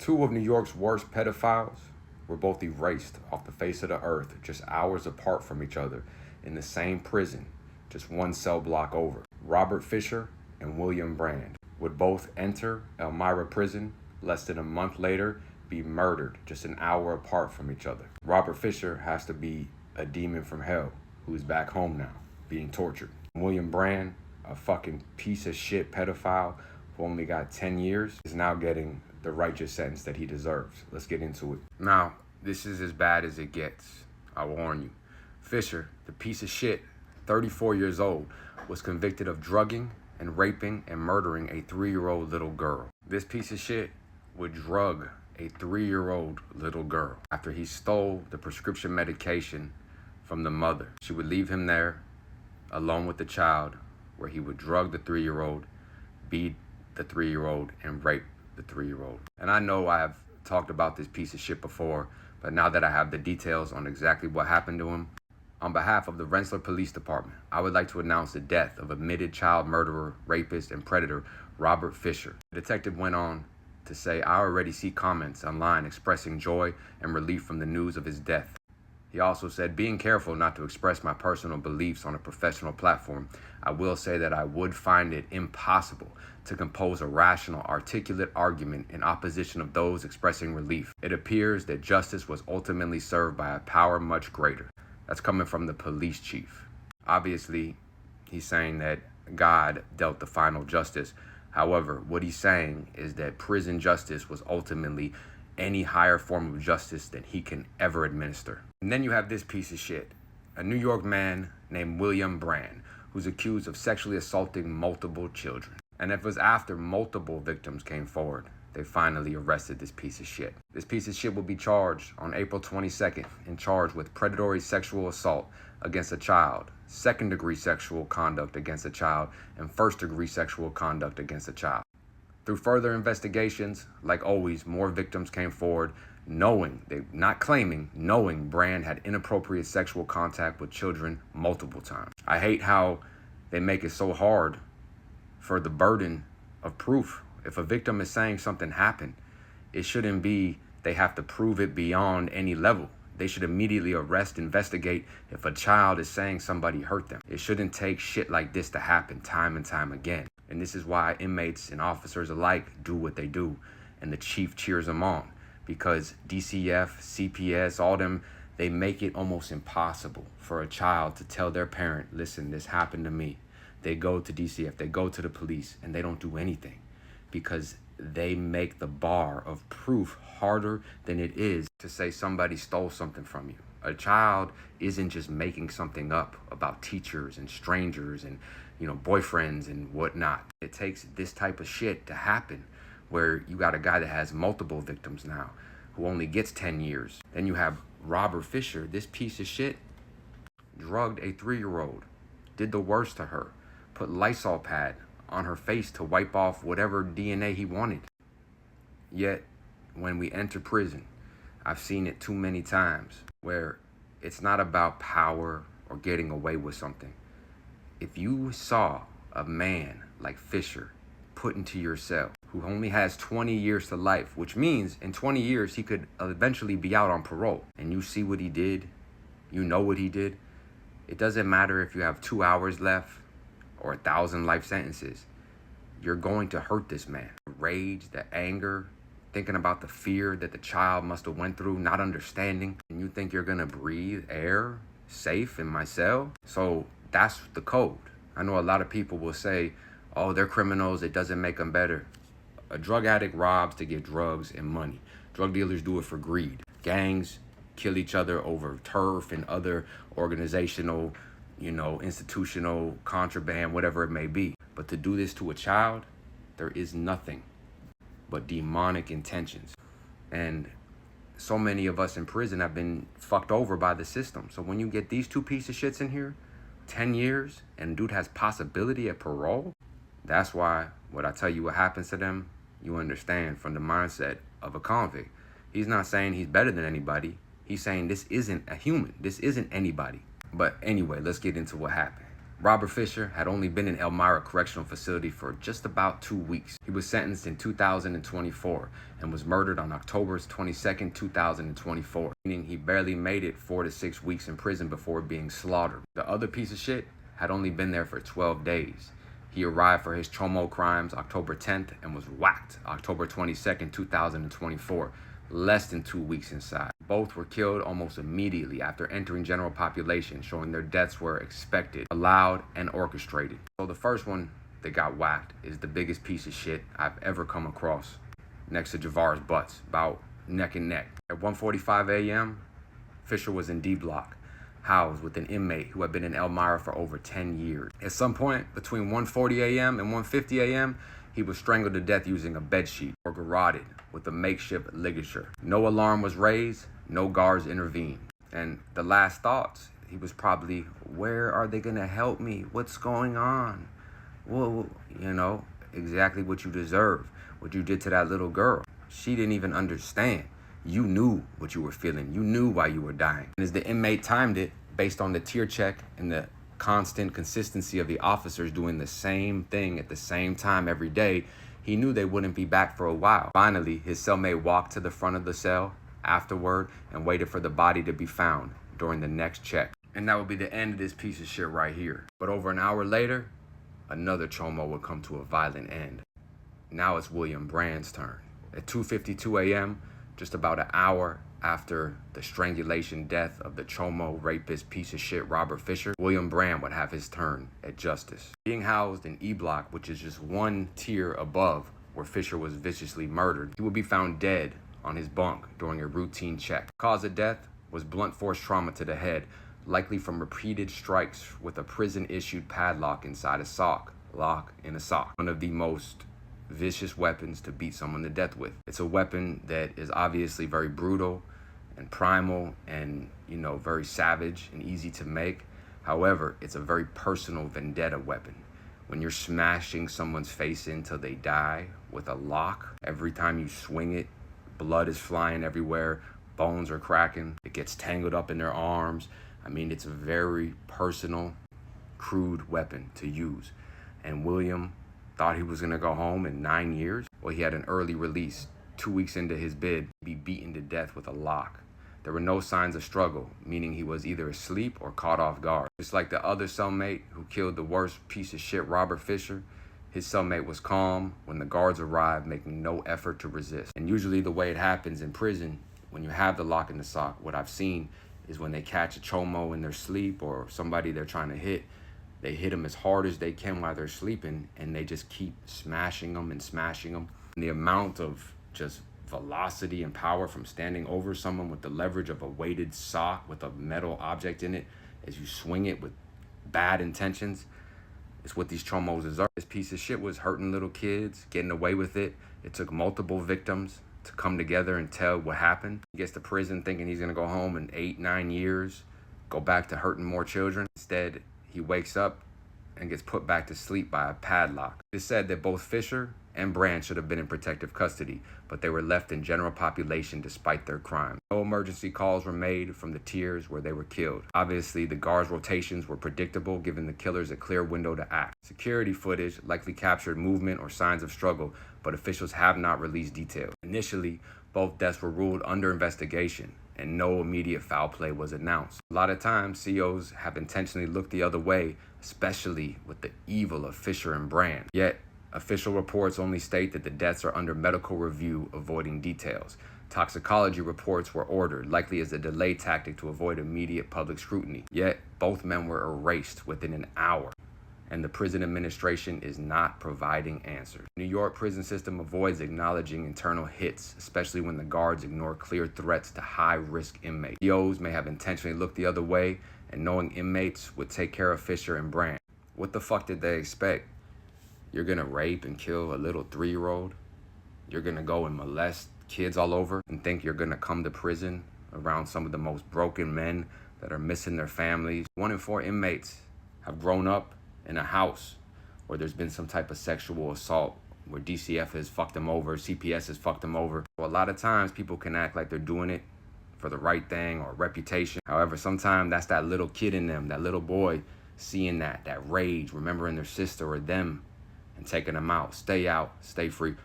Two of New York's worst pedophiles were both erased off the face of the earth just hours apart from each other in the same prison, just one cell block over. Robert Fisher and William Brand would both enter Elmira prison less than a month later, be murdered just an hour apart from each other. Robert Fisher has to be a demon from hell who's back home now, being tortured. William Brand, a fucking piece of shit pedophile who only got 10 years, is now getting the righteous sentence that he deserves. Let's get into it. Now, this is as bad as it gets. I warn you. Fisher, the piece of shit, 34 years old, was convicted of drugging and raping and murdering a 3-year-old little girl. This piece of shit would drug a 3-year-old little girl after he stole the prescription medication from the mother. She would leave him there alone with the child, where he would drug the 3-year-old, beat the 3-year-old, and rape the 3-year-old. And I know I have talked about this piece of shit before, but now that I have the details on exactly what happened to him, on behalf of the Rensselaer Police Department, I would like to announce the death of admitted child murderer, rapist, and predator Robert Fisher. The detective went on to say, "I already see comments online expressing joy and relief from the news of his death." He also said, "Being careful not to express my personal beliefs on a professional platform, I will say that I would find it impossible to compose a rational, articulate argument in opposition of those expressing relief. It appears that justice was ultimately served by a power much greater." That's coming from the police chief. Obviously, he's saying that God dealt the final justice. However, what he's saying is that prison justice was ultimately any higher form of justice that he can ever administer. And then you have this piece of shit, a New York man named William Brand, who's accused of sexually assaulting multiple children. And it was after multiple victims came forward, they finally arrested this piece of shit. This piece of shit will be charged on April 22nd and charged with predatory sexual assault against a child, second-degree sexual conduct against a child, and first-degree sexual conduct against a child. Through further investigations, like always, more victims came forward, knowing Brand had inappropriate sexual contact with children multiple times. I hate how they make it so hard for the burden of proof. If a victim is saying something happened, it shouldn't be they have to prove it beyond any level. They should immediately arrest, investigate if a child is saying somebody hurt them. It shouldn't take shit like this to happen time and time again. And this is why inmates and officers alike do what they do. And the chief cheers them on. Because DCF, CPS, all them, they make it almost impossible for a child to tell their parent, "Listen, this happened to me." They go to DCF, they go to the police, and they don't do anything. Because they make the bar of proof harder than it is to say somebody stole something from you. A child isn't just making something up about teachers and strangers and, boyfriends and whatnot. It takes this type of shit to happen, where you got a guy that has multiple victims now who only gets 10 years. Then you have Robert Fisher, this piece of shit, drugged a 3-year-old, did the worst to her, put Lysol pad on her face to wipe off whatever DNA he wanted. Yet, when we enter prison, I've seen it too many times, where it's not about power or getting away with something. If you saw a man like Fisher put into your cell, who only has 20 years to life, which means in 20 years he could eventually be out on parole, and you see what he did, you know what he did, it doesn't matter if you have 2 hours left or 1,000 life sentences. You're going to hurt this man. The rage, the anger, thinking about the fear that the child must have went through, not understanding. And you think you're gonna breathe air safe in my cell? So that's the code. I know a lot of people will say, "Oh, they're criminals, it doesn't make them better." A drug addict robs to get drugs and money. Drug dealers do it for greed. Gangs kill each other over turf and other organizational, institutional contraband, whatever it may be. But to do this to a child, there is nothing but demonic intentions. And so many of us in prison have been fucked over by the system. So when you get these two pieces of shits in here, 10 years, and dude has possibility of parole, that's why when I tell you what happens to them, you understand from the mindset of a convict. He's not saying he's better than anybody. He's saying this isn't a human. This isn't anybody. But anyway, let's get into what happened. Robert Fisher had only been in Elmira Correctional Facility for just about 2 weeks. He was sentenced in 2024 and was murdered on October 22nd, 2024, meaning he barely made it 4 to 6 weeks in prison before being slaughtered. The other piece of shit had only been there for 12 days. He arrived for his Chomo crimes October 10th and was whacked October 22nd, 2024, less than 2 weeks inside. Both were killed almost immediately after entering general population, showing their deaths were expected, allowed, and orchestrated. So the first one that got whacked is the biggest piece of shit I've ever come across, next to Javar's butts, about neck and neck. At 1:45 a.m., Fisher was in D Block, housed with an inmate who had been in Elmira for over 10 years. At some point between 1:40 a.m. and 1:50 a.m., he was strangled to death using a bedsheet or garroted with a makeshift ligature. No alarm was raised, no guards intervened. And the last thoughts, he was probably, where are they gonna help me? What's going on? Well, you know, exactly what you deserve, what you did to that little girl. She didn't even understand. You knew what you were feeling. You knew why you were dying. And as the inmate timed it, based on the tear check and the constant consistency of the officers doing the same thing at the same time every day, he knew they wouldn't be back for a while. Finally, his cellmate walked to the front of the cell afterward and waited for the body to be found during the next check. And that would be the end of this piece of shit right here. But over an hour later, another Chomo would come to a violent end. Now it's William Brand's turn. At 2:52 a.m., just about an hour after the strangulation death of the Chomo rapist piece of shit Robert Fisher, William Brand would have his turn at justice. Being housed in E Block, which is just one tier above where Fisher was viciously murdered, he would be found dead on his bunk during a routine check. Cause of death was blunt force trauma to the head, likely from repeated strikes with a prison-issued padlock inside a sock. Lock in a sock. One of the most vicious weapons to beat someone to death with. It's a weapon that is obviously very brutal and primal and, very savage and easy to make. However, it's a very personal vendetta weapon. When you're smashing someone's face in till they die with a lock, every time you swing it, blood is flying everywhere, bones are cracking, it gets tangled up in their arms. It's a very personal, crude weapon to use. And William thought he was gonna go home in 9 years. Well, he had an early release. 2 weeks into his bid, he'd be beaten to death with a lock. There were no signs of struggle, meaning he was either asleep or caught off guard. Just like the other cellmate who killed the worst piece of shit Robert Fisher, his cellmate was calm when the guards arrived, making no effort to resist. And usually the way it happens in prison, when you have the lock in the sock, what I've seen is when they catch a Chomo in their sleep or somebody they're trying to hit, they hit them as hard as they can while they're sleeping, and they just keep smashing them and smashing them. And the amount of just velocity and power from standing over someone with the leverage of a weighted sock with a metal object in it as you swing it with bad intentions is what these Chomos deserve. This piece of shit was hurting little kids, getting away with it. It took multiple victims to come together and tell what happened. He gets to prison thinking he's gonna go home in 8-9 years, go back to hurting more children. Instead, he wakes up and gets put back to sleep by a padlock. It is said that both Fisher and Brand should have been in protective custody, but they were left in general population despite their crime. No emergency calls were made from the tiers where they were killed. Obviously, the guards' rotations were predictable, giving the killers a clear window to act. Security footage likely captured movement or signs of struggle, but officials have not released details. Initially, both deaths were ruled under investigation, and no immediate foul play was announced. A lot of times, COs have intentionally looked the other way, especially with the evil of Fisher and Brand. Yet, official reports only state that the deaths are under medical review, avoiding details. Toxicology reports were ordered, likely as a delay tactic to avoid immediate public scrutiny. Yet, both men were erased within an hour, and the prison administration is not providing answers. New York prison system avoids acknowledging internal hits, especially when the guards ignore clear threats to high-risk inmates. COs may have intentionally looked the other way, and knowing inmates would take care of Fisher and Brand. What the fuck did they expect? You're gonna rape and kill a little 3-year-old? You're gonna go and molest kids all over and think you're gonna come to prison around some of the most broken men that are missing their families? 1 in 4 inmates have grown up in a house where there's been some type of sexual assault, where DCF has fucked them over, CPS has fucked them over. So a lot of times people can act like they're doing it for the right thing or reputation. However, sometimes that's that little kid in them, that little boy seeing that rage, remembering their sister or them, and taking them out. Stay free.